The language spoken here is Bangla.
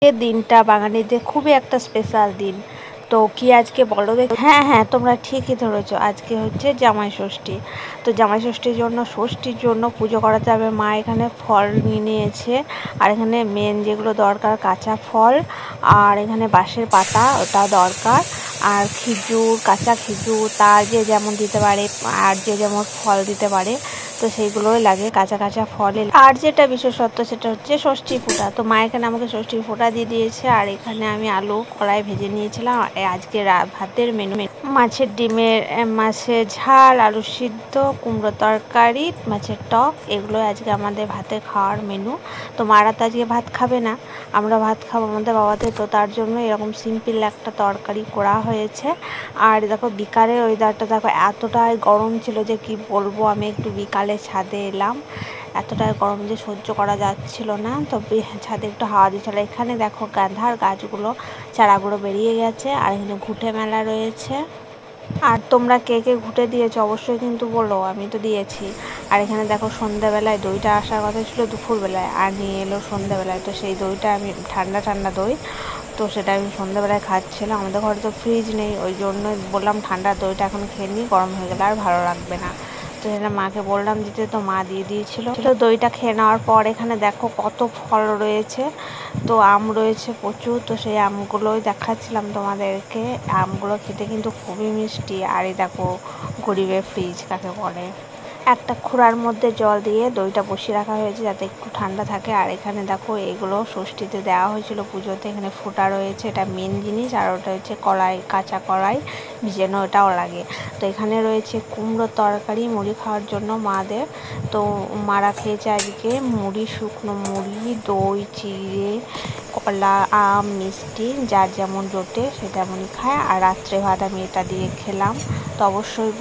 এই দিনটা বাঙালিদের খুবই একটা স্পেশাল দিন। তো কি আজকে বলো দেখি? হ্যাঁ, তোমরা ঠিকই ধরেছো, আজকে হচ্ছে জামাই ষষ্ঠী। তো জামাই ষষ্ঠীর জন্য পুজো করাতে হবে। মা এখানে ফল নিয়ে নিয়েছে, আর এখানে মেন যেগুলো দরকার কাঁচা ফল, আর এখানে বাঁশের পাতা ওটা দরকার, আর খেজুর, কাঁচা খেজুর, তার যে যেমন দিতে পারে আর যে যেমন ফল দিতে পারে, তো সেইগুলোই লাগে, কাঁচা ফলে। আর যেটা বিশেষত্ব সেটা হচ্ছে ষষ্ঠী ফোঁটা। তো মা এখানে আমাকে ষষ্ঠীর ফোঁটা দিয়ে দিয়েছে, আর এখানে আমি আলু কড়াই ভেজে নিয়েছিলাম। আজকে ভাতের মেনু মাছের ঝাল, আলু সিদ্ধ, কুমড়ো তরকারি, মাছের টক, এগুলো আজকে আমাদের ভাতের খাওয়ার মেনু। তো মারা তো আজকে ভাত খাবে না, আমরা ভাত খাবো আমাদের বাবাতে, তো তার জন্য এরকম সিম্পল একটা তরকারি করা হয়েছে। আর দেখো বিকালের ওয়েদারটা দেখো, এতটাই গরম ছিল যে কি বলবো। আমি একটু বিকালে ছাদে এলাম, এতটাই গরম যে সহ্য করা যাচ্ছিল না, তবে ছাদে একটু হাওয়া দিচ্ছিল। এখানে দেখো গাঁধার গাছগুলো চারাগুলো বেরিয়ে গেছে, আর এখানে ঘুঁটে মেলা রয়েছে। আর তোমরা কে কে ঘুঁটে দিয়েছো অবশ্যই কিন্তু বলো, আমি তো দিয়েছি। আর এখানে দেখো সন্ধ্যাবেলায় দইটা আসার কথা ছিল দুপুরবেলায়, আর নিয়ে এলো সন্ধ্যাবেলায়। তো সেই দইটা আমি ঠান্ডা দই, তো সেটা আমি সন্ধ্যাবেলায় খাচ্ছিলাম। আমাদের ঘরে তো ফ্রিজ নেই, ওই জন্য বললাম ঠান্ডা দইটা এখন খেয়ে নিই, গরম হয়ে গেলে আর ভালো লাগবে না। তো সেটা মাকে বললাম দিতে, তো মা দিয়ে দিয়েছিল। তো দইটা খেয়ে নেওয়ার পর এখানে দেখো কত ফল রয়েছে। তো আম রয়েছে প্রচুর, তো সেই আমগুলোই দেখাচ্ছিলাম তোমাদেরকে। আমগুলো খেতে কিন্তু খুবই মিষ্টি। আর এই দেখো গরিবের ফ্রিজ কাকে বলে। একটা খুঁড়ার মধ্যে জল দিয়ে দইটা বসিয়ে রাখা হয়েছে যাতে একটু ঠান্ডা থাকে। আর এখানে দেখো এগুলো ষষ্ঠীতে দেওয়া হয়েছিল পুজোতে। এখানে ফোঁটা রয়েছে, এটা মেন জিনিস। আর ওটা হচ্ছে কলাই, কাঁচা কলাই ভিজানো, ওটাও লাগে। তো এখানে রয়েছে কুমড়ো তরকারি মুড়ি খাওয়ার জন্য মাদের। তো মারা খেয়েছে আজকে মুড়ি, শুকনো মুড়ি, দই, চিড়ে, কলা, আম, মিষ্টি, যার যেমন জোটে সে তেমনই খায়। আর রাত্রে ভাত আমি এটা দিয়ে খেলাম। তো অবশ্যই